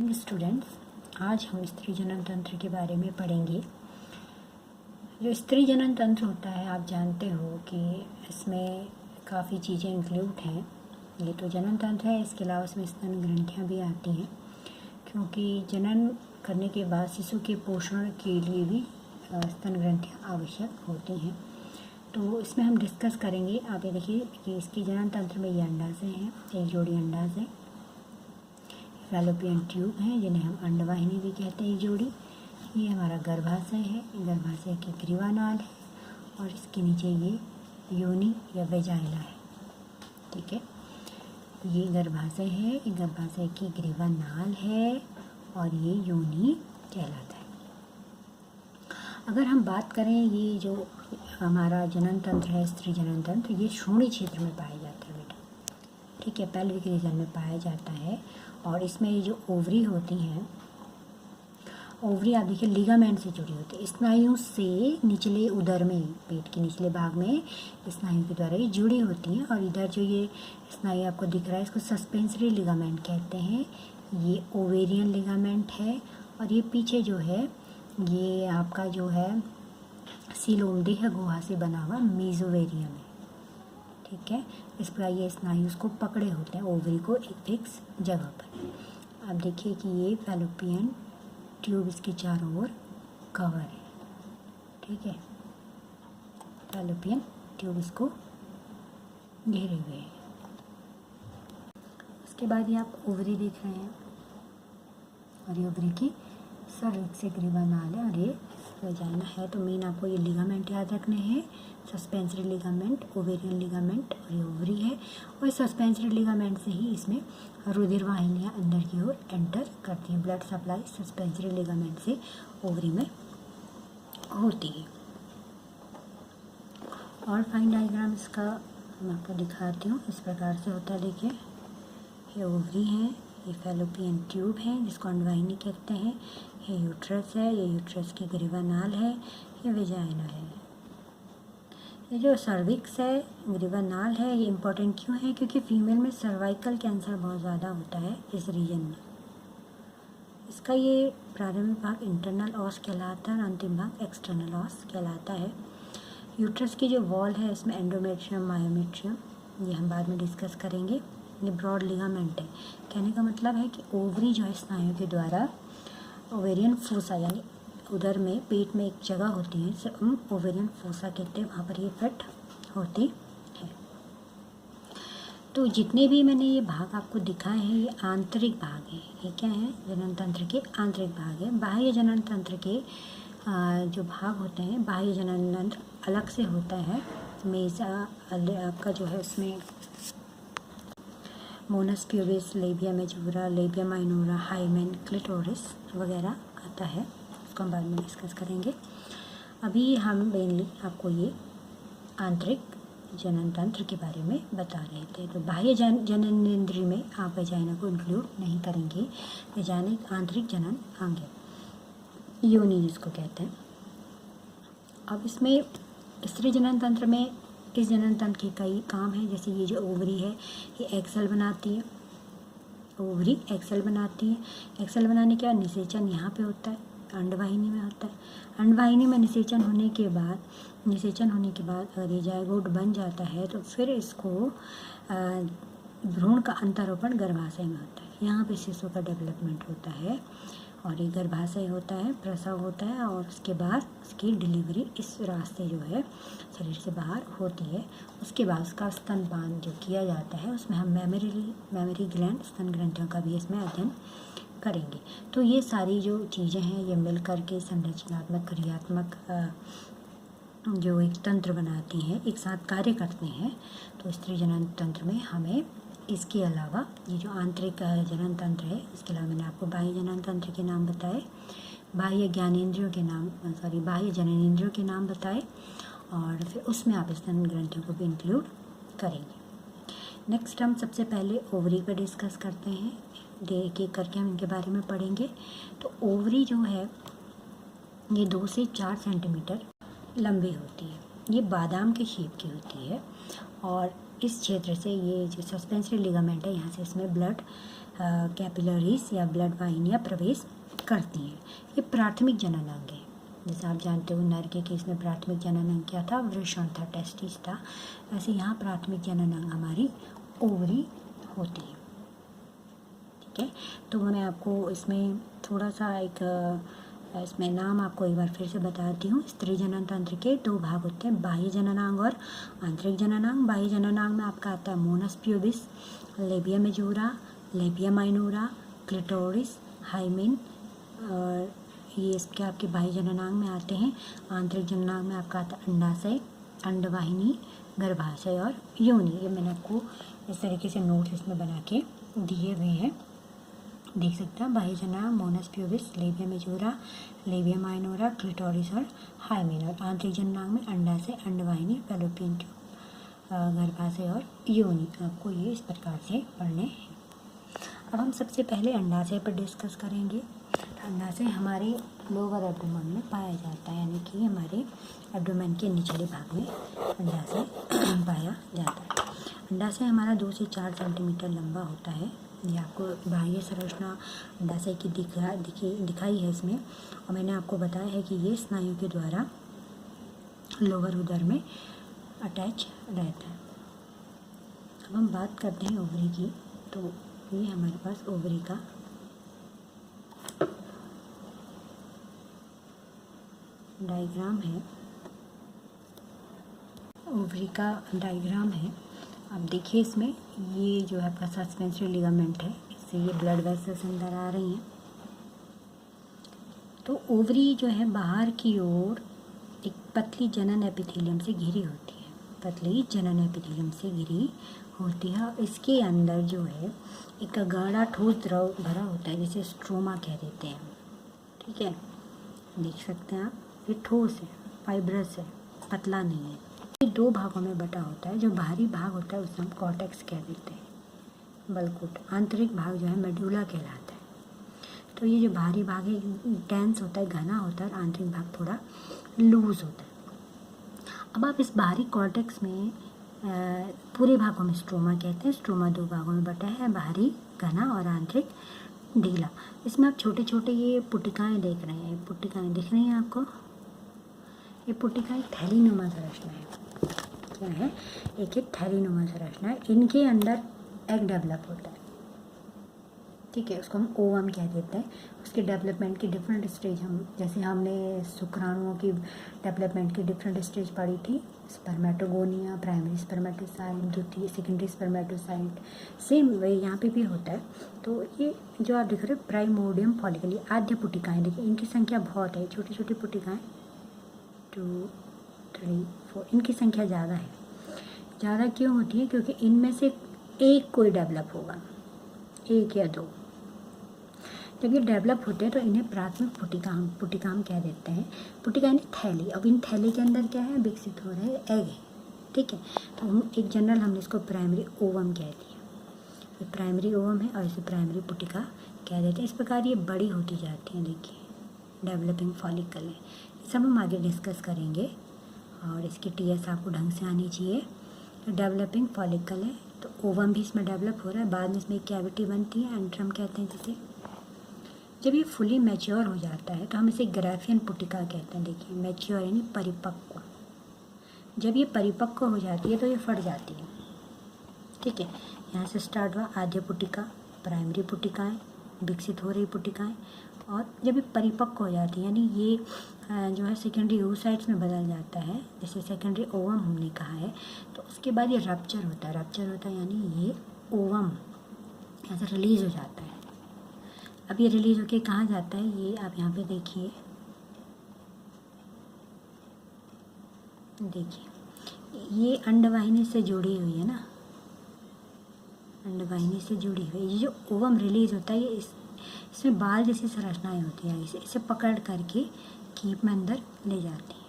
Morning students, आज हम स्त्री जनन तंत्र के बारे में पढ़ेंगे। जो स्त्री जनन तंत्र होता है, आप जानते हो कि इसमें काफ़ी चीज़ें इंक्लूड हैं। ये तो जनन तंत्र है, इसके अलावा इसमें स्तन ग्रंथियाँ भी आती हैं, क्योंकि जनन करने के बाद शिशु के पोषण के लिए भी स्तन ग्रंथियाँ आवश्यक होती हैं। तो इसमें हम डिस्कस करेंगे। आप ये देखिए कि इसकी जनन तंत्र में ये अंडाशय हैं, एक जोड़ी अंडाशय, फैलोपियन ट्यूब हैं जिन्हें हम अंडवाहिनी भी कहते हैं। एक जोड़ी ये हमारा गर्भाशय है, गर्भाशय की ग्रीवानाल है और इसके नीचे ये योनि या वेजाइना है। ठीक है, ये गर्भाशय है, ये गर्भाशय की ग्रीवानाल है और ये योनि कहलाता है। अगर हम बात करें, ये जो हमारा जनन तंत्र है, स्त्री जनन तंत्र, ये श्रोणि क्षेत्र में पाया जाता है बेटा। ठीक है, पेल्विक रीजन में पाया जाता है। और इसमें ये जो ओवरी होती हैं, ओवरी आप देखिए लिगामेंट से जुड़ी होती है, स्नायु से निचले उदर में, पेट के निचले भाग में स्नायु के द्वारा ये जुड़ी होती हैं। और इधर जो ये स्नायु आपको दिख रहा है, इसको सस्पेंसरी लिगामेंट कहते हैं। ये ओवेरियन लिगामेंट है। और ये पीछे जो है, ये आपका जो है सीलोम देह गुहा से बना हुआ मेसोवेरियम है। ठीक है, इस प्रकार ये स्नायु उसको पकड़े होते हैं, ओवरी को एक फिक्स जगह पर। अब देखिए कि ये फैलोपियन ट्यूब इसके चारों ओर कवर है। ठीक है, फैलोपियन ट्यूब इसको घेरे हुए हैं। उसके बाद ये आप ओवरी देख रहे हैं और ये ओवरी की सर्विक्स से ग्रीवानाल है और ये वेजाइना है। तो मेन आपको ये लिगामेंट याद रखने हैं, सस्पेंसरी लिगामेंट, ओवेरियन लिगामेंट और ये ओवरी है। और इस सस्पेंसरी लिगामेंट से ही इसमें रुधिर वाहिनियाँ अंदर की ओर एंटर करती हैं। ब्लड सप्लाई सस्पेंसरी लिगामेंट से ओवरी में होती है। और फाइन डायग्राम इसका मैं आपको दिखाती हूँ, इस प्रकार से होता है। देखिए, ये ओवरी है, ये फैलोपियन ट्यूब है जिसको अंडवाहिनी कहते हैं, ये यूट्रस है, ये यूट्रस की ग्रीवानाल है, ये वेजाइना है। ये जो सर्विक्स है, ग्रीवानाल है, ये इम्पोर्टेंट क्यों है? क्योंकि फीमेल में सर्वाइकल कैंसर बहुत ज़्यादा होता है इस रीजन में। इसका ये प्रारंभिक भाग इंटरनल ऑस कहलाता है और अंतिम भाग एक्सटर्नल ऑस कहलाता है। यूट्रस की जो वॉल है, इसमें एंडोमेट्रियम, मायोमेट्रियम, ये हम बाद में डिस्कस करेंगे। ये ब्रॉड लिगामेंट है। कहने का मतलब है कि ओवरी जो है स्नायु के द्वारा ओवेरियन फोसा, यानी उधर में पेट में एक जगह होती है, इसे हम ओवेरियन फोसा कहते हैं, वहाँ पर ये फिट होती है। तो जितने भी मैंने ये भाग आपको दिखाए हैं, ये आंतरिक भाग है। ये क्या है? जनन तंत्र के आंतरिक भाग है। बाह्य जनन तंत्र के जो भाग होते हैं, बाह्य जनन तंत्र अलग से होता है। मेजा आपका जो है उसमें Moonis pubis, labia majora, labia minora, hymen, clitoris वगैरह आता है, उसको हम बाद में डिस्कस करेंगे। अभी हम मेनली आपको ये आंतरिक जनन तंत्र के बारे में बता रहे थे। तो बाह्य जननेंद्रिय में आप वेजाइना को इंक्लूड नहीं करेंगे। वेजाइना एक आंतरिक जनन अंग है, योनि जिसको कहते हैं। अब इसमें स्त्री जनन तंत्र में इस जनन तंत्र के कई काम हैं। जैसे ये जो ओवरी है, ये एक्सेल बनाती है, ओवरी एक्सेल बनाती है। एक्सेल बनाने के बाद निषेचन यहाँ पे होता है, अंडवाहिनी में होता है। अंडवाहिनी में निषेचन होने के बाद अगर ये जायगोट बन जाता है तो फिर इसको भ्रूण का अंतरोपण गर्भाशय में होता है। यहाँ पे शिशु का डेवलपमेंट होता है और ये गर्भाशय होता है, प्रसव होता है और उसके बाद उसकी डिलीवरी इस रास्ते जो है शरीर से बाहर होती है। उसके बाद उसका स्तनपान जो किया जाता है, उसमें हम मेमोरी ग्लैंड, स्तन ग्रंथियों का भी इसमें अध्ययन करेंगे। तो ये सारी जो चीज़ें हैं, ये मिल करके संरचनात्मक, क्रियात्मक जो एक तंत्र बनाती हैं, एक साथ कार्य करते हैं। तो स्त्री जनन तंत्र में हमें इसके अलावा ये जो आंतरिक जनन तंत्र है, इसके अलावा मैंने आपको बाह्य जनन तंत्र के नाम बताए, बाह्य जननेंद्रियों के नाम बताए और फिर उसमें आप स्तन ग्रंथियों को भी इंक्लूड करेंगे। नेक्स्ट हम सबसे पहले ओवरी पर डिस्कस करते हैं, एक एक करके हम इनके बारे में पढ़ेंगे। तो ओवरी जो है ये 2 से 4 सेंटीमीटर लंबी होती है। ये बादाम के शेप की होती है और इस क्षेत्र से ये जो सस्पेंसरी लिगामेंट है, यहाँ से इसमें ब्लड कैपिलरीज या ब्लड वाहिनियाँ प्रवेश करती हैं। ये प्राथमिक जनन अंग है। जैसे आप जानते हो नर के केस में प्राथमिक जनन अंग क्या था, वृषण था, टेस्टिस था। वैसे यहाँ प्राथमिक जनन अंग हमारी ओवरी होती है। ठीक है, तो मैं आपको इसमें थोड़ा सा इसमें नाम आपको एक बार फिर से बताती हूँ। स्त्री जनन तंत्र के 2 भाग होते हैं, बाह्य जननांग और आंतरिक जननांग। बाह्य जननांग में आपका आता है Moonis pubis, labia majora, labia minora, clitoris, hymen, और ये इसके आपके बाह्य जननांग में आते हैं। आंतरिक जननांग में आपका आता है अंडाशय, अंडवाहिनी, गर्भाशय और योनि। ये मैंने आपको इस तरीके से नोट्स इसमें बना के दिए हुए हैं, देख सकते हैं। बाह्य जननांग mons pubis, labia majora, labia minora, clitoris और हाइमेन। और आंतरिक जननांग में अंडाशय, अंडवाहिनी, फैलोपियन ट्यूब, गर्भाशय और योनि। आपको ये इस प्रकार से पढ़ने हैं। अब हम सबसे पहले अंडाशय पर डिस्कस करेंगे। अंडाशय हमारे लोअर एब्डोमेन में पाया जाता है, यानी कि हमारे एब्डोमेन के निचले भाग में अंडाशय पाया जाता है। अंडाशय हमारा 2 से 4 सेंटीमीटर लंबा होता है। ये आपको बाह्य संरचना अंडाशय की दिखाई है इसमें, और मैंने आपको बताया है कि ये स्नायु के द्वारा लोअर उदर में अटैच रहता है। अब हम बात करते हैं ओवरी की। तो ये हमारे पास ओवरी का डायग्राम है, ओवरी का डायग्राम है। आप देखिए इसमें ये जो है आपका सस्पेंसरी लिगामेंट है, इससे ये ब्लड वेसल्स अंदर आ रही हैं। तो ओवरी जो है बाहर की ओर एक पतली जनन एपिथेलियम से घिरी होती है, पतली जनन एपिथेलियम से घिरी होती है। इसके अंदर जो है एक गाढ़ा ठोस द्रव भरा होता है, जिसे स्ट्रोमा कह देते हैं। ठीक है, देख सकते हैं आप, ये ठोस है, फाइब्रस है, पतला नहीं है। ये 2 भागों में बटा होता है। जो बाहरी भाग होता है उसे हम कॉर्टेक्स कह देते हैं, बलकूट। आंतरिक भाग जो है मेडुला कहलाता है। तो ये जो बाहरी भाग है डेंस होता है, घना होता है, और आंतरिक भाग थोड़ा लूज होता है। अब आप इस बाहरी कॉर्टेक्स में पूरे भागों में स्ट्रोमा कहते हैं। स्ट्रोमा 2 भागों में बटा है, बाहरी घना और आंतरिक ढीला। इसमें आप छोटे छोटे ये पुटिकाएँ देख रहे हैं, पुटिकाएँ दिख रही हैं आपको। ये पुटिकाएँ थैलीनुमा संरचना है। क्या है? एक थैलीनुमा संरचना है। इनके अंदर एग डेवलप होता है। ठीक है, उसको हम ओवम कह देते हैं। उसके डेवलपमेंट की डिफरेंट स्टेज जैसे हमने शुक्राणुओं की डेवलपमेंट की डिफरेंट स्टेज पढ़ी थी, स्पर्मेटोगोनिया, प्राइमरी स्पर्मेटोसाइट, द्वितीय सेकेंडरी स्पर्मेटोसाइट, सेम वे यहाँ पे भी होता है। तो ये जो आप देख रहे हो प्राइमोडियम फॉलिकल, ये आद्य पुटिकाएँ, देखिए इनकी संख्या बहुत है। छोटी छोटी पुटिकाएँ 2, 3, 4, इनकी संख्या ज़्यादा है। ज़्यादा क्यों होती है? क्योंकि इनमें से एक कोई डेवलप होगा, 1 या 2। जब ये डेवलप होते हैं तो इन्हें प्राथमिक पुटिकाम कह देते हैं। पुटिका यानी थैली। अब इन थैली के अंदर क्या है? विकसित हो रहे एग है। ठीक है, तो हम एक जनरल हमने इसको प्राइमरी ओवम कह दिया। ये प्राइमरी ओवम है और इसे प्राइमरी पुटिका कह देते हैं। इस प्रकार ये बड़ी होती जाती हैं। देखिए डेवलपिंग फॉलिकल है, ये सब हम आगे डिस्कस करेंगे। और इसकी टीएस आपको ढंग से आनी चाहिए। तो डेवलपिंग फॉलिकल है, तो ओवम भी इसमें डेवलप हो रहा है। बाद में इसमें एक कैविटी बनती है, एंट्रम कहते हैं जिसे। जब ये फुली मैच्योर हो जाता है तो हम इसे ग्राफियन पुटिका कहते हैं। देखिए मैच्योर यानी परिपक्व। जब ये परिपक्व हो जाती है तो ये फट जाती है। ठीक है, यहाँ से स्टार्ट हुआ आद्य पुटिका, प्राइमरी पुटिकाएँ, विकसित हो रही पुटिकाएँ, और जब ये परिपक्व हो जाती है यानी ये जो है सेकेंडरी oocytes में बदल जाता है, जैसे सेकेंडरी ओवम हमने कहा है, तो उसके बाद ये रप्चर होता है यानी ये ओवम यहाँ से रिलीज़ हो जाता है। अब ये रिलीज़ होके कहाँ जाता है? ये आप यहाँ पे देखिए, ये अंडवाहिनी से जुड़ी हुई है ना, अंडवाहिनी से जुड़ी हुई। ये जो ओवम रिलीज़ होता है, ये इसमें बाल जैसी संरचनाएँ होती हैं। इसे पकड़ करके कीप में अंदर ले जाती है,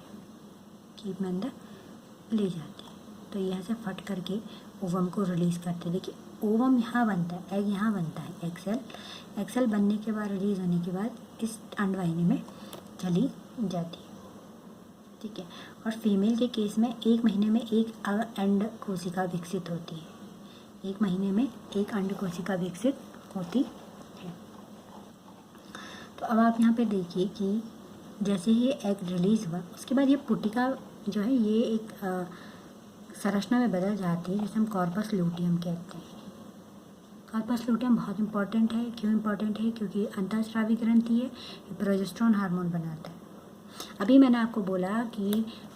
कीप में अंदर ले जाती है। तो यहाँ से फट करके ओवम को रिलीज़ करते हैं। देखिए ओवम यहाँ बनता है, एग यहाँ बनता है, एक्सेल बनने के बाद, रिलीज़ होने के बाद इस अंडवाहिनी में चली जाती है। ठीक है, और फीमेल के केस में 1 महीने में एक अंड कोशिका विकसित होती है। 1 महीने में एक अंड कोशिका विकसित होती है। तो अब आप यहाँ पे देखिए कि जैसे ही एग रिलीज़ हुआ उसके बाद ये पुटिका जो है ये एक संरचना में बदल जाती है जिसे हम कॉर्पस लूटियम कहते हैं। कॉर्पस लूटियम बहुत इंपॉर्टेंट है। क्यों इंपॉर्टेंट है? क्योंकि अंतःस्रावी ग्रंथि है, ये प्रोजेस्टेरोन हार्मोन बनाता है। अभी मैंने आपको बोला कि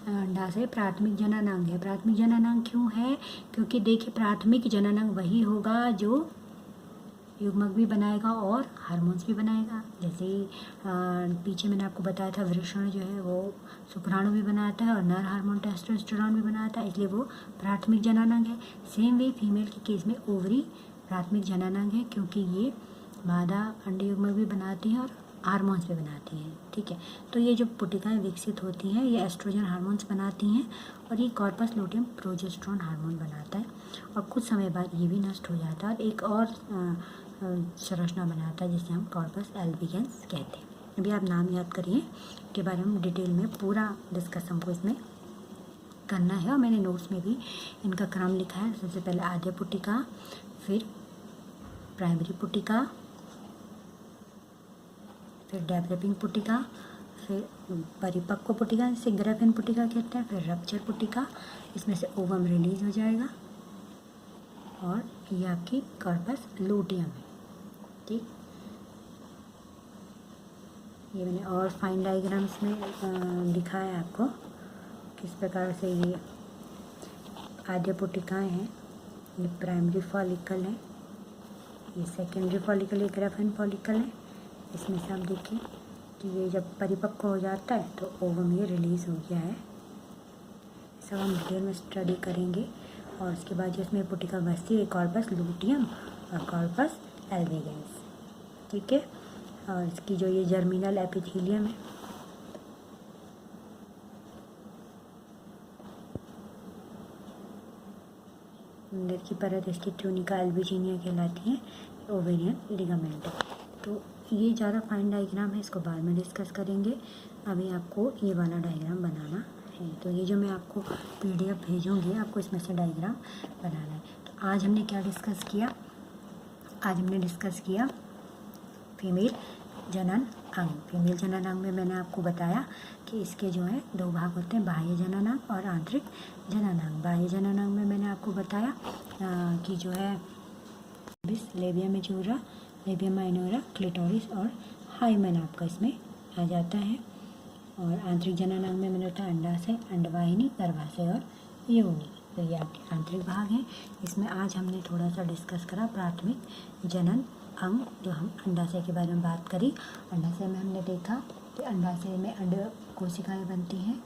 अंडाशय प्राथमिक जननांग है। प्राथमिक जननांग क्यों है? क्योंकि देखिए प्राथमिक जननांग वही होगा जो युग्मक भी बनाएगा और हार्मोन्स भी बनाएगा। जैसे पीछे मैंने आपको बताया था वृषण जो है वो शुक्राणु भी बनाता है और नर हार्मोन टेस्टोस्टेरोन भी बनाता है, इसलिए वो प्राथमिक जननांग है। सेम वे फीमेल के केस में ओवरी प्राथमिक जननांग है, क्योंकि ये मादा अंडे युग्मक भी बनाती है और हार्मोन्स भी बनाती हैं। ठीक है, तो ये जो पुटिकाएँ विकसित होती हैं ये एस्ट्रोजन हार्मोन्स बनाती हैं और ये कॉर्पस लूटियम प्रोजेस्टेरोन हार्मोन बनाता है और कुछ समय बाद ये भी नष्ट हो जाता है और एक और संरचना बनाता है जिसे हम कॉर्पस एल्बिगेंस कहते हैं। अभी आप नाम याद करिए, के बारे में डिटेल में पूरा डिस्कस हमको इसमें करना है और मैंने नोट्स में भी इनका क्रम लिखा है। सबसे पहले आद्य पुटिका, फिर प्राइमरी पुटिका, फिर डेवलपिंग पुटिका, फिर परिपक्व पुटिका जिसे ग्रेफिन पुटिका कहते हैं, फिर रप्चर पुटिका, इसमें से ओवम रिलीज हो जाएगा और ये आपकी कॉर्पस लूटियम है। ठीक, ये मैंने और फाइन डायग्राम्स में दिखाया है आपको किस प्रकार से ये आद्य पुटिकाएँ हैं। ये प्राइमरी फॉलिकल है, ये सेकेंडरी फॉलिकल, ये ग्रेफिन फॉलिकल है। इसमें से आप देखिए कि ये जब परिपक्व हो जाता है तो ओवम ये रिलीज़ हो गया है। सब हम डिटेल में स्टडी करेंगे और उसके बाद जिसमें पुटिका बचती है कॉर्पस लूटियम और कॉर्पस एल्बिगेंस। ठीक है, और इसकी जो ये जर्मिनल एपिथेलियम है अंदर की परत इसकी ट्यूनिका एल्बुजिनिया कहलाती है, ओवेरियन लिगामेंट है। तो ये ज़्यादा फाइन डायग्राम है, इसको बाद में डिस्कस करेंगे। अभी आपको ये वाला डायग्राम बनाना है। तो ये जो मैं आपको PDF भेजूँगी आपको इसमें से डायग्राम बनाना है। तो आज हमने क्या डिस्कस किया? आज हमने डिस्कस किया फीमेल जनन अंग। फीमेल जनन अंग में मैंने आपको बताया कि इसके जो है दो भाग होते हैं, बाह्य जनन अंग और आंतरिक जनन अंग। बाह्य जनन अंग में मैंने आपको बताया कि जो है लेबिया मेजोरा, लेबिया माइनोरा, क्लिटोरिस और हाइमन आपका इसमें आ जाता है। और आंतरिक जनन अंग में मैंने बताया अंडाशय, अंडवाहिनी, गर्भाशय और योनि। तो ये आपके आंतरिक भाग हैं। इसमें आज हमने थोड़ा सा डिस्कस करा प्राथमिक जनन अंग, जो हम अंडाशय के बारे में बात करी। अंडाशय में हमने देखा कि अंडाशय में अंड कोशिकाएँ बनती हैं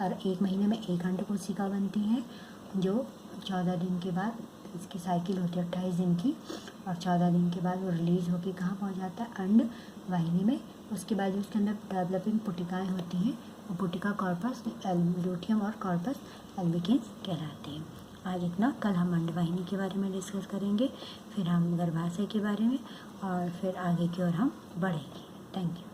और 1 महीने में एक अंड कोशिका बनती है, जो 14 दिन के बाद इसकी साइकिल होती है 28 दिन की, और 14 दिन के बाद वो रिलीज़ होकर कहाँ पहुँच जाता है? अंड वाहिनी में। उसके बाद उसके अंदर डेवलपिंग पुटिकाएँ होती हैं, वो पुटिका कॉर्पस लूटियम और कॉर्पस एल्बिगेंस कहलाती हैं। आज इतना, कल हम अंडवाहिनी के बारे में डिस्कस करेंगे, फिर हम गर्भाशय के बारे में और फिर आगे की ओर हम बढ़ेंगे। Thank you.